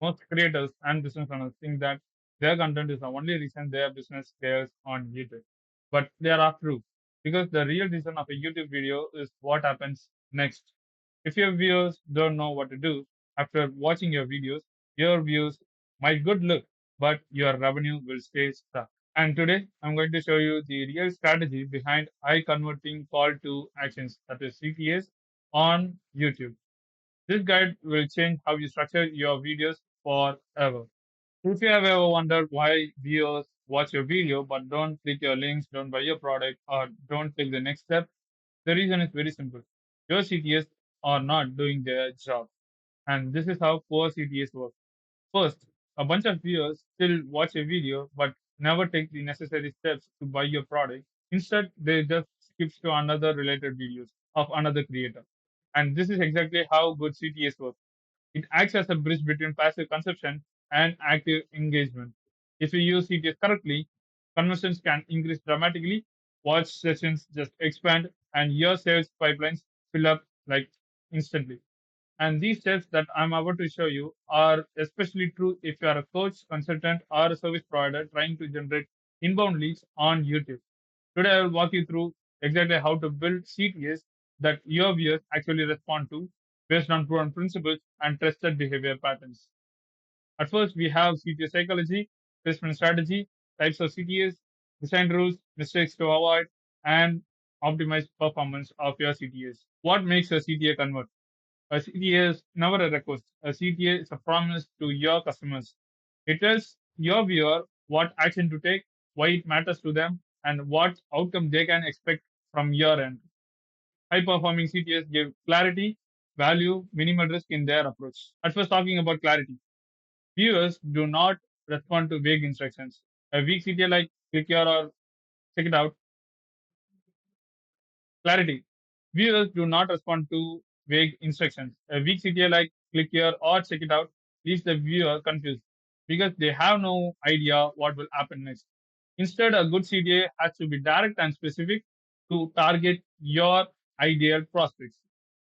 Most creators and business owners think that their content is the only reason their business scales on YouTube. But they are not true because the real reason of a YouTube video is what happens next. If your viewers don't know what to do after watching your videos, your views might good look, but your revenue will stay stuck. And today I'm going to show you the real strategy behind high converting call to actions, that is CTAs, on YouTube. This guide will change how you structure your videos forever. If you have ever wondered why viewers watch your video but don't click your links, don't buy your product, or don't take the next step, the reason is very simple. Your CTAs are not doing their job. And this is how poor CTAs work. First, a bunch of viewers still watch a video but never take the necessary steps to buy your product. Instead, they just skip to another related videos of another creator. And this is exactly how good CTAs work. It acts as a bridge between passive consumption and active engagement. If you use CTAs correctly, conversions can increase dramatically, watch sessions just expand, and your sales pipelines fill up like instantly. And these steps that I'm about to show you are especially true if you are a coach, consultant, or a service provider trying to generate inbound leads on YouTube. Today, I will walk you through exactly how to build CTAs that your viewers actually respond to based on proven principles and trusted behavior patterns. At first, we have CTA psychology, placement strategy, types of CTAs, design rules, mistakes to avoid, and optimize performance of your CTAs. What makes a CTA convert? A CTA is never a request. A CTA is a promise to your customers. It tells your viewer what action to take, why it matters to them, and what outcome they can expect from your end. High performing CTAs give clarity, value, minimal risk in their approach. At first, talking about clarity, viewers do not respond to vague instructions. A weak CTA like click here or check it out. Clarity. Viewers do not respond to vague instructions. A weak CTA like click here or check it out leaves the viewer confused because they have no idea what will happen next. Instead, a good CTA has to be direct and specific to target your ideal prospects.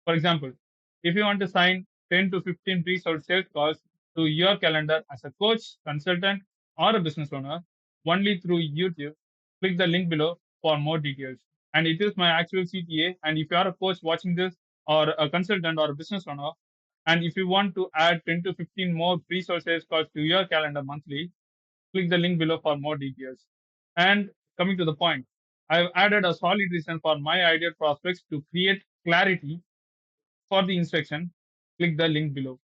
For example, if you want to sign 10 to 15 pre-sold sales calls to your calendar as a coach, consultant, or a business owner, only through YouTube, click the link below for more details. And it is my actual CTA. And if you are a coach watching this, or a consultant, or a business owner, and if you want to add 10 to 15 more pre-sold sales calls to your calendar monthly, click the link below for more details. And coming to the point, I've added a solid reason for my ideal prospects to create clarity for the instruction. Click the link below.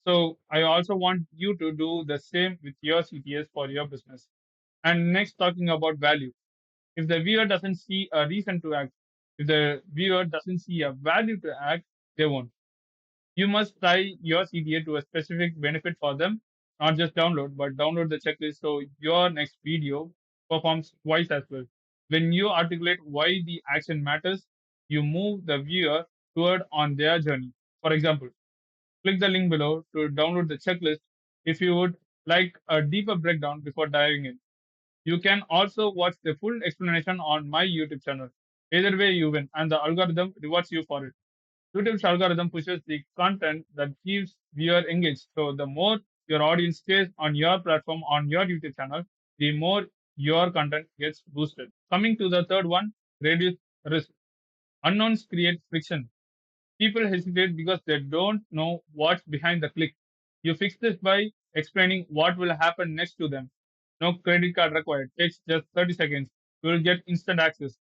So I also want you to do the same with your CTS for your business. And next, talking about value. If the viewer doesn't see a reason to act, if the viewer doesn't see a value to act, they won't. You must tie your CTA to a specific benefit for them, not just download, but download the checklist so your next video performs twice as well. When you articulate why the action matters, you move the viewer toward on their journey. For example, click the link below to download the checklist if you would like a deeper breakdown before diving in. You can also watch the full explanation on my YouTube channel. Either way, you win, and the algorithm rewards you for it. YouTube's algorithm pushes the content that keeps viewer engaged. So the more your audience stays on your platform, on your YouTube channel, the more your content gets boosted. Coming to the third one, reduce risk. Unknowns create friction. People hesitate because they don't know what's behind the click. You fix this by explaining what will happen next to them. No credit card required. Takes just 30 seconds. You will get instant access.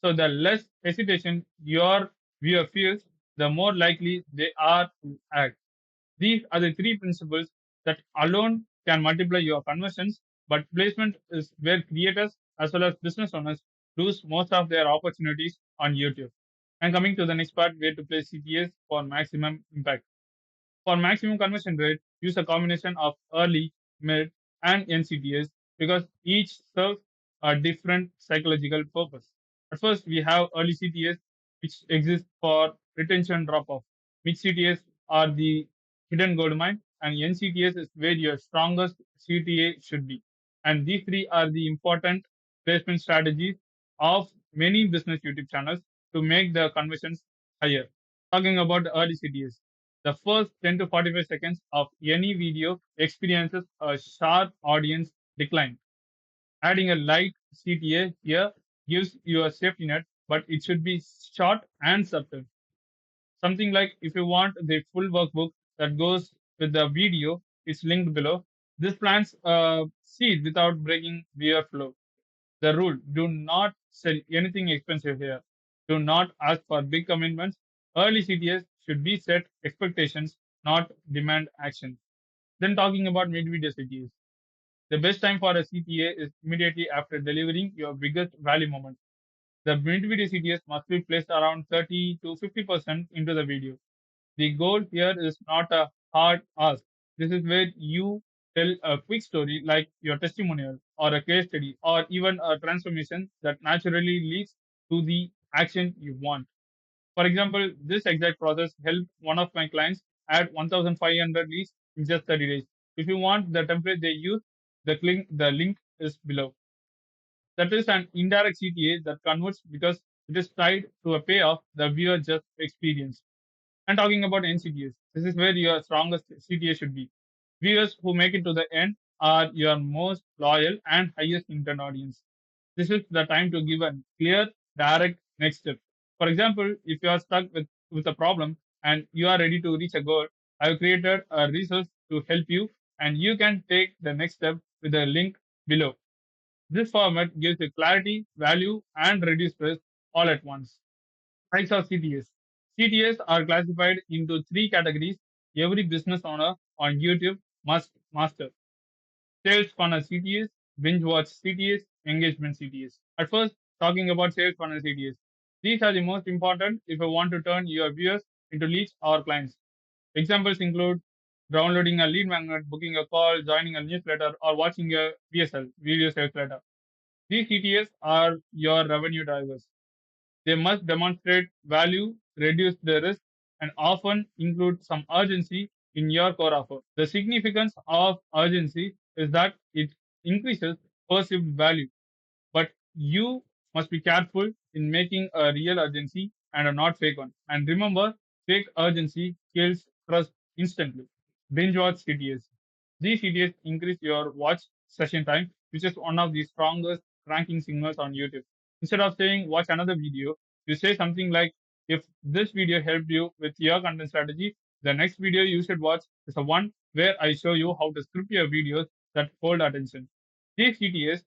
So the less hesitation your viewer feels, the more likely they are to act. These are the three principles that alone can multiply your conversions, but placement is where creators as well as business owners lose most of their opportunities on YouTube. And coming to the next part, where to place CTAs for maximum impact. For maximum conversion rate, use a combination of early, mid, and end CTAs because each serves a different psychological purpose. At first, we have early CTAs, which exist for retention drop-off. Mid CTAs are the hidden gold mine, and end CTAs is where your strongest CTA should be. And these three are the important placement strategies of many business YouTube channels to make the conversions higher. Talking about the early CTAs. The first 10 to 45 seconds of any video experiences a sharp audience decline. Adding a light CTA here gives you a safety net, but it should be short and subtle. Something like if you want the full workbook that goes with the video, it's linked below. This plants a seed without breaking viewer flow. The rule: do not sell anything expensive here. Do not ask for big commitments. Early CTS should be set expectations, not demand action. Then talking about mid-video CTS. The best time for a CTA is immediately after delivering your biggest value moment. The mid-video CTS must be placed around 30 to 50% into the video. The goal here is not a hard ask. This is where you tell a quick story like your testimonial or a case study or even a transformation that naturally leads to the action you want. For example, this exact process helped one of my clients add 1,500 leads in just 30 days. If you want the template they use, the link is below. That is an indirect CTA that converts because it is tied to a payoff the viewer just experienced. And talking about NCTs, this is where your strongest CTA should be. Viewers who make it to the end are your most loyal and highest intent audience. This is the time to give a clear, direct next step. For example, if you are stuck with a problem and you are ready to reach a goal, I have created a resource to help you, and you can take the next step with the link below. This format gives you clarity, value, and reduced stress all at once. Types of CTAs. CTAs are classified into three categories every business owner on YouTube must master: sales funnel CTAs, binge watch CTAs, engagement CTAs. At first, talking about sales funnel CTAs. These are the most important if you want to turn your viewers into leads or clients. Examples include downloading a lead magnet, booking a call, joining a newsletter, or watching a VSL, video sales letter. These CTAs are your revenue drivers. They must demonstrate value, reduce the risk, and often include some urgency in your core offer. The significance of urgency is that it increases perceived value, but you must be careful in making a real urgency and a not fake one. And remember, fake urgency kills trust instantly. Binge watch CTAs. These CTAs increase your watch session time, which is one of the strongest ranking signals on YouTube. Instead of saying watch another video, you say something like, if this video helped you with your content strategy, the next video you should watch is the one where I show you how to script your videos that hold attention. These CTAs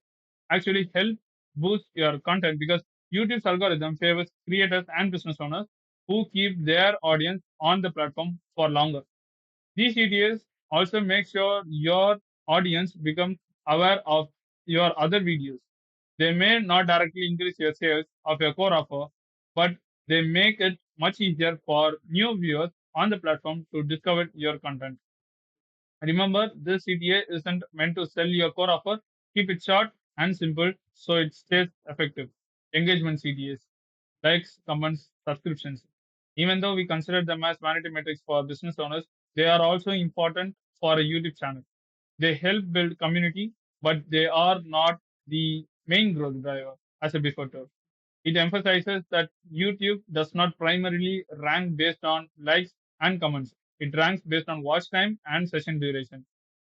actually help boost your content because YouTube's algorithm favors creators and business owners who keep their audience on the platform for longer. These CTAs also make sure your audience becomes aware of your other videos. They may not directly increase your sales of your core offer, but they make it much easier for new viewers on the platform to discover your content. Remember, this CTA isn't meant to sell your core offer. Keep it short and simple so it stays effective. Engagement CTAs, likes, comments, subscriptions. Even though we consider them as vanity metrics for business owners, they are also important for a YouTube channel. They help build community, but they are not the main growth driver, as a before told. It emphasizes that YouTube does not primarily rank based on likes and comments. It ranks based on watch time and session duration.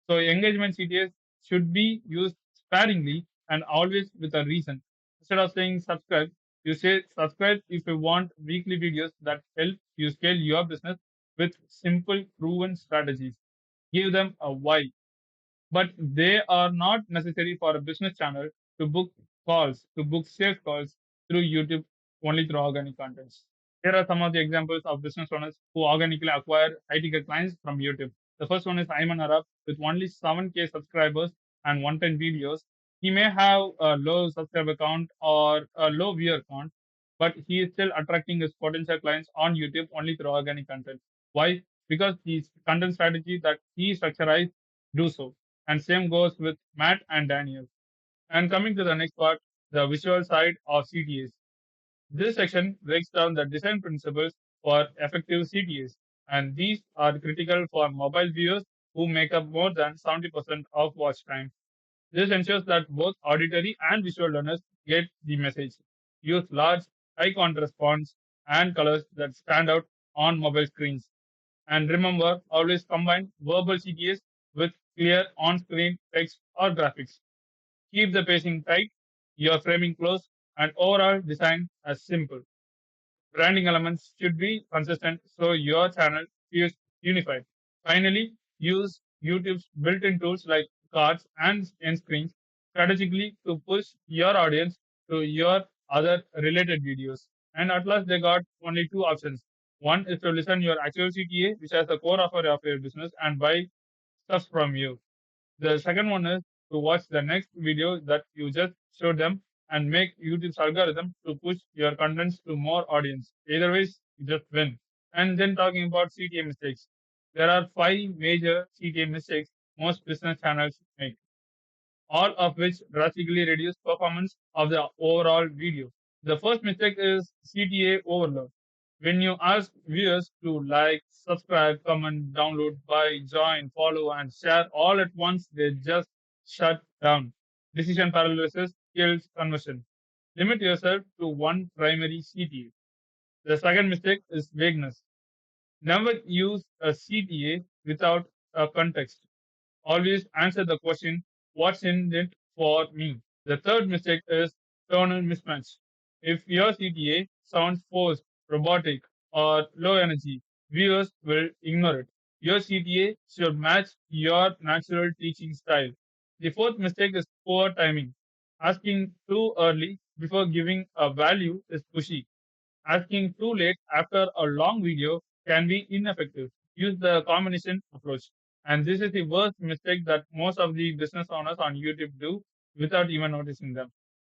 So engagement CTAs should be used sparingly and always with a reason. Instead of saying subscribe, you say subscribe if you want weekly videos that help you scale your business with simple proven strategies. Give them a why, but they are not necessary for a business channel to book sales calls through YouTube only through organic contents. Here are some of the examples of business owners who organically acquire high ticket clients from YouTube. The first one is Ayman Arab with only 7K subscribers and 110 videos. He may have a low subscriber count or a low viewer count, but he is still attracting his potential clients on YouTube only through organic content. Why? Because the content strategy that he structurized do so. And same goes with Matt and Daniel. And coming to the next part, the visual side of CTAs. This section breaks down the design principles for effective CTAs, and these are critical for mobile viewers who make up more than 70% of watch time. This ensures that both auditory and visual learners get the message. Use large, high contrast fonts and colors that stand out on mobile screens. And remember, always combine verbal CTAs with clear on-screen text or graphics. Keep the pacing tight, your framing close, and overall design as simple. Branding elements should be consistent so your channel feels unified. Finally, use YouTube's built-in tools like cards and end screens strategically to push your audience to your other related videos. And at last, they got only two options. One is to listen your actual CTA, which has the core offer of your business, and buy stuff from you. The second one is to watch the next video that you just showed them and make YouTube's algorithm to push your contents to more audience. Either ways, you just win. And then talking about CTA mistakes. There are five major CTA mistakes most business channels make, all of which drastically reduce performance of the overall video. The first mistake is CTA overload. When you ask viewers to like, subscribe, comment, download, buy, join, follow, and share all at once, they just shut down. Decision paralysis kills conversion. Limit yourself to one primary CTA. The second mistake is vagueness. Never use a CTA without a context. Always answer the question, what's in it for me? The third mistake is tonal mismatch. If your CTA sounds forced, robotic, or low energy, viewers will ignore it. Your CTA should match your natural teaching style. The fourth mistake is poor timing. Asking too early before giving a value is pushy. Asking too late after a long video can be ineffective. Use the combination approach. And this is the worst mistake that most of the business owners on YouTube do without even noticing them.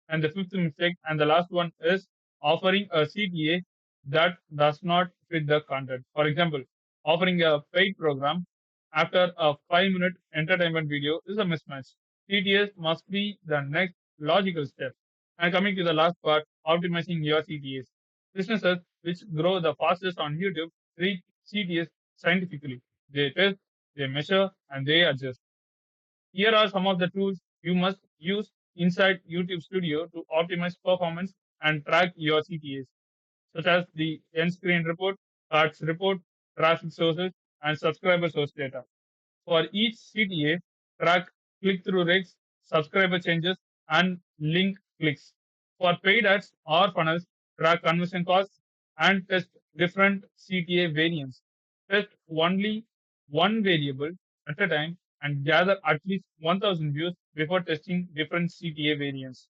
And the fifth mistake and the last one is offering a CTA that does not fit the content. For example, offering a paid program after a 5-minute entertainment video is a mismatch. CTAs must be the next logical step. And coming to the last part, optimizing your CTAs. Businesses which grow the fastest on YouTube treat CTAs scientifically. They test, they measure, and they adjust. Here are some of the tools you must use inside YouTube Studio to optimize performance and track your CTAs, such as the end screen report, cards report, traffic sources, and subscriber source data. For each CTA, track click-through rates, subscriber changes, and link clicks. For paid ads or funnels, track conversion costs and test different CTA variants. Test only one variable at a time and gather at least 1,000 views before testing different CTA variants.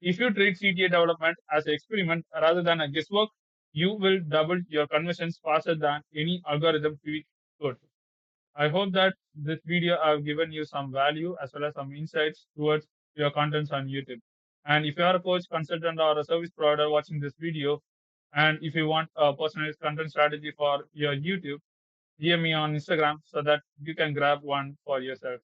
If you treat CTA development as an experiment rather than a guesswork, you will double your conversions faster than any algorithm tweak could. I hope that this video I've given you some value as well as some insights towards your contents on YouTube. And if you are a coach, consultant, or a service provider watching this video, and if you want a personalized content strategy for your YouTube, DM me on Instagram so that you can grab one for yourself.